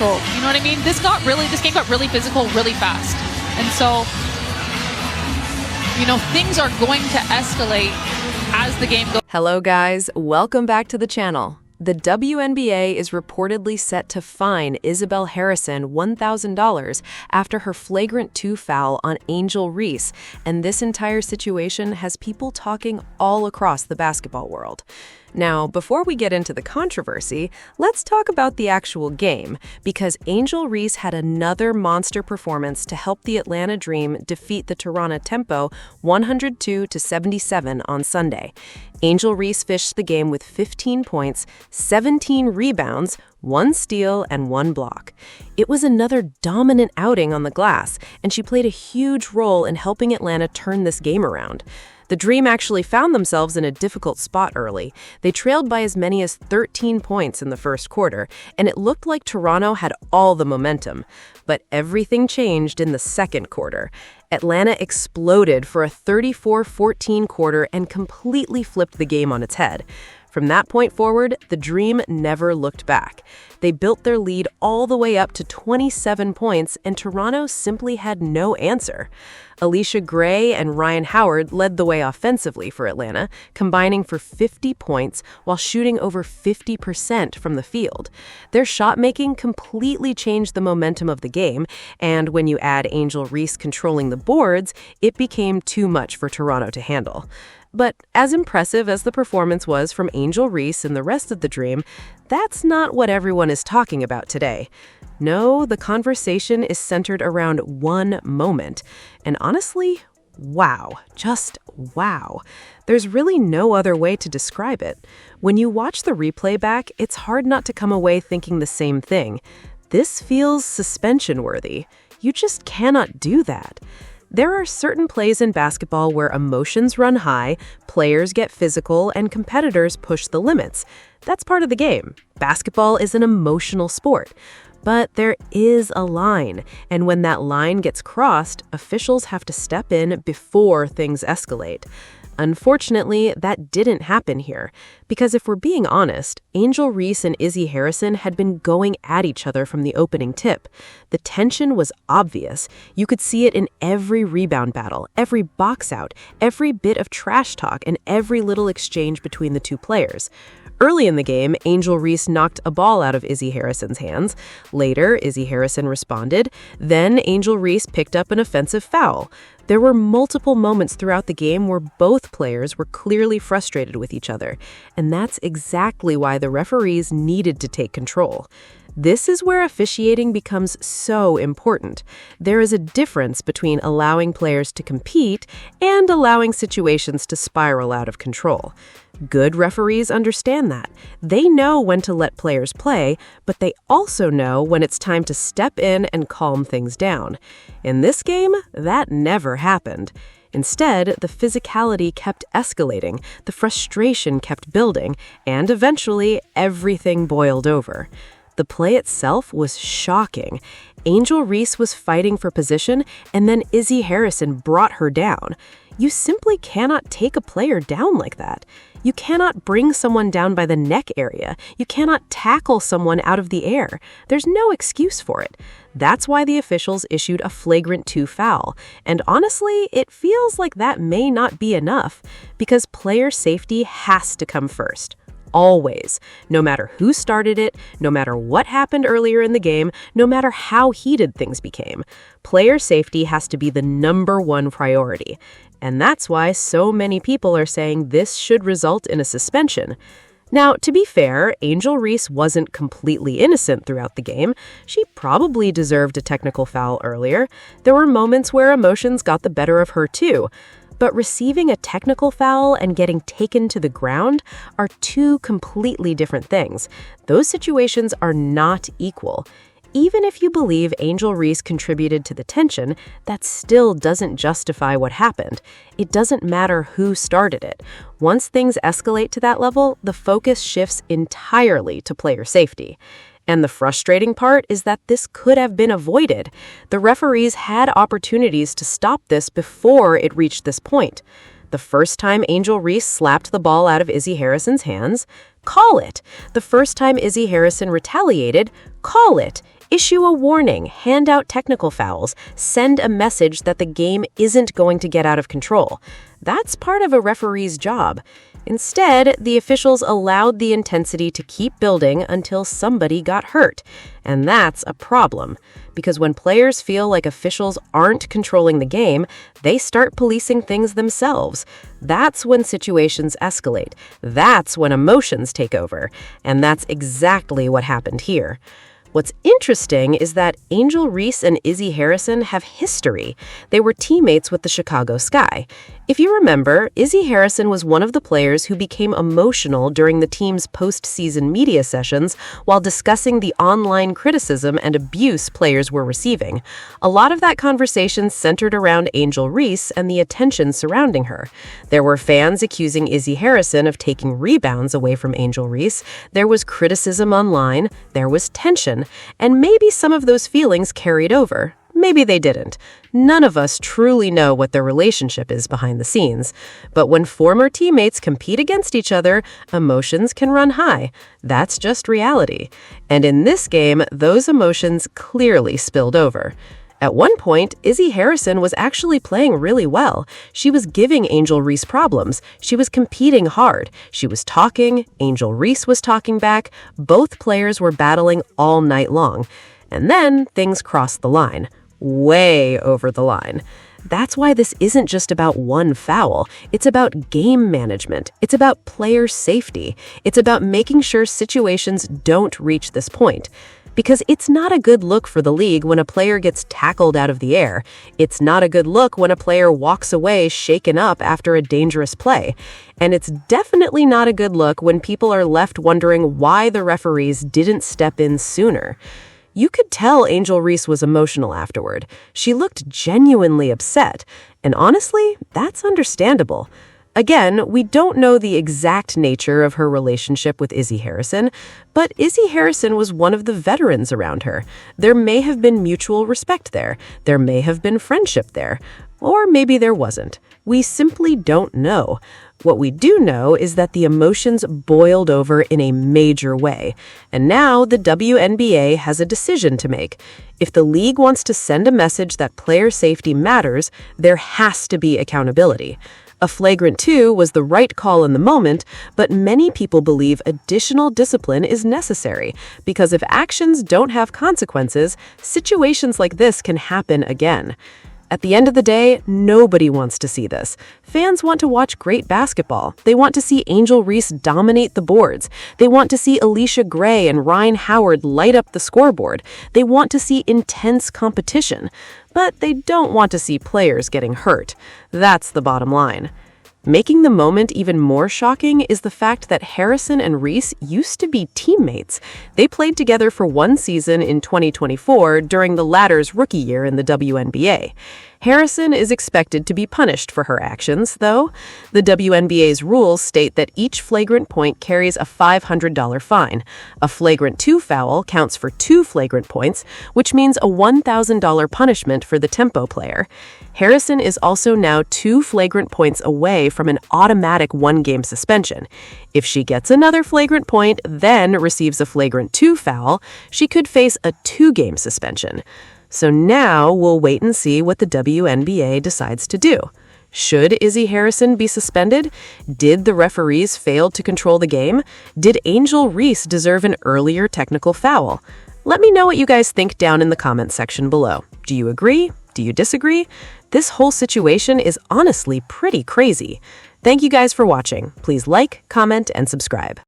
physical. You know what I mean? This game got really physical really fast. And so, you know, things are going to escalate as the game goes. Hello guys, welcome back to the channel. The WNBA is reportedly set to fine Isabelle Harrison $1,000 after her flagrant 2 foul on Angel Reese, and this entire situation has people talking all across the basketball world. Now, before we get into the controversy, let's talk about the actual game, because Angel Reese had another monster performance to help the Atlanta Dream defeat the Toronto Tempo 102-77 on Sunday. Angel Reese finished the game with 15 points, 17 rebounds, 1 steal, and 1 block. It was another dominant outing on the glass, and she played a huge role in helping Atlanta turn this game around. The Dream actually found themselves in a difficult spot early. They trailed by as many as 13 points in the first quarter, and it looked like Toronto had all the momentum. But everything changed in the second quarter. Atlanta exploded for a 34-14 quarter and completely flipped the game on its head. From that point forward, the Dream never looked back. They built their lead all the way up to 27 points, and Toronto simply had no answer. Alicia Gray and Ryan Howard led the way offensively for Atlanta, combining for 50 points while shooting over 50% from the field. Their shot-making completely changed the momentum of the game, and when you add Angel Reese controlling the boards, it became too much for Toronto to handle. But as impressive as the performance was from Angel Reese and the rest of the Dream, that's not what everyone is talking about today. No, the conversation is centered around one moment. And honestly, wow, just wow. There's really no other way to describe it. When you watch the replay back, it's hard not to come away thinking the same thing. This feels suspension-worthy. You just cannot do that. There are certain plays in basketball where emotions run high, players get physical, and competitors push the limits. That's part of the game. Basketball is an emotional sport. But there is a line, and when that line gets crossed, officials have to step in before things escalate. Unfortunately, that didn't happen here, because if we're being honest, Angel Reese and Izzy Harrison had been going at each other from the opening tip. The tension was obvious. You could see it in every rebound battle, every box out, every bit of trash talk, and every little exchange between the two players. Early in the game, Angel Reese knocked a ball out of Izzy Harrison's hands. Later, Izzy Harrison responded. Then Angel Reese picked up an offensive foul. There were multiple moments throughout the game where both players were clearly frustrated with each other, and that's exactly why the referees needed to take control. This is where officiating becomes so important. There is a difference between allowing players to compete and allowing situations to spiral out of control. Good referees understand that. They know when to let players play, but they also know when it's time to step in and calm things down. In this game, that never happened. Instead, the physicality kept escalating, the frustration kept building, and eventually everything boiled over. The play itself was shocking. Angel Reese was fighting for position, and then Izzy Harrison brought her down. You simply cannot take a player down like that. You cannot bring someone down by the neck area. You cannot tackle someone out of the air. There's no excuse for it. That's why the officials issued a flagrant 2 foul. And honestly, it feels like that may not be enough, because player safety has to come first. Always. No matter who started it, no matter what happened earlier in the game, no matter how heated things became, player safety has to be the #1 priority. And that's why so many people are saying this should result in a suspension. Now, to be fair, Angel Reese wasn't completely innocent throughout the game. She probably deserved a technical foul earlier. There were moments where emotions got the better of her too. But receiving a technical foul and getting taken to the ground are two completely different things. Those situations are not equal. Even if you believe Angel Reese contributed to the tension, that still doesn't justify what happened. It doesn't matter who started it. Once things escalate to that level, the focus shifts entirely to player safety. And the frustrating part is that this could have been avoided. The referees had opportunities to stop this before it reached this point. The first time Angel Reese slapped the ball out of Izzy Harrison's hands, call it. The first time Izzy Harrison retaliated, call it. issue a warning, hand out technical fouls, send a message that the game isn't going to get out of control. That's part of a referee's job. Instead, the officials allowed the intensity to keep building until somebody got hurt. And that's a problem, because when players feel like officials aren't controlling the game, they start policing things themselves. That's when situations escalate. That's when emotions take over. And that's exactly what happened here. What's interesting is that Angel Reese and Izzy Harrison have history. They were teammates with the Chicago Sky. If you remember, Izzy Harrison was one of the players who became emotional during the team's postseason media sessions while discussing the online criticism and abuse players were receiving. A lot of that conversation centered around Angel Reese and the attention surrounding her. There were fans accusing Izzy Harrison of taking rebounds away from Angel Reese. There was criticism online. There was tension. And maybe some of those feelings carried over. Maybe they didn't. None of us truly know what their relationship is behind the scenes. But when former teammates compete against each other, emotions can run high. That's just reality. And in this game, those emotions clearly spilled over. At one point, Izzy Harrison was actually playing really well. She was giving Angel Reese problems. She was competing hard. She was talking. Angel Reese was talking back. Both players were battling all night long. And then things crossed the line. Way over the line. That's why this isn't just about one foul. It's about game management. It's about player safety. It's about making sure situations don't reach this point. Because it's not a good look for the league when a player gets tackled out of the air. It's not a good look when a player walks away shaken up after a dangerous play. And it's definitely not a good look when people are left wondering why the referees didn't step in sooner. You could tell Angel Reese was emotional afterward. She looked genuinely upset. And honestly, that's understandable. Again, we don't know the exact nature of her relationship with Izzy Harrison, but Izzy Harrison was one of the veterans around her. There may have been mutual respect there. There may have been friendship there. Or maybe there wasn't. We simply don't know. What we do know is that the emotions boiled over in a major way. And now the WNBA has a decision to make. If the league wants to send a message that player safety matters, there has to be accountability. A flagrant 2 was the right call in the moment, but many people believe additional discipline is necessary because if actions don't have consequences, situations like this can happen again. At the end of the day, nobody wants to see this. Fans want to watch great basketball. They want to see Angel Reese dominate the boards. They want to see Alicia Gray and Ryan Howard light up the scoreboard. They want to see intense competition. But they don't want to see players getting hurt. That's the bottom line. Making the moment even more shocking is the fact that Harrison and Reese used to be teammates. They played together for one season in 2024 during the latter's rookie year in the WNBA. Harrison is expected to be punished for her actions, though. The WNBA's rules state that each flagrant point carries a $500 fine. A flagrant 2 foul counts for 2 flagrant points, which means a $1,000 punishment for the tempo player. Harrison is also now 2 flagrant points away from an automatic 1-game suspension. If she gets another flagrant point, then receives a flagrant 2 foul, she could face a 2-game suspension. So now we'll wait and see what the WNBA decides to do. Should Izzy Harrison be suspended? Did the referees fail to control the game? Did Angel Reese deserve an earlier technical foul? Let me know what you guys think down in the comments section below. Do you agree? Do you disagree? This whole situation is honestly pretty crazy. Thank you guys for watching. Please like, comment, and subscribe.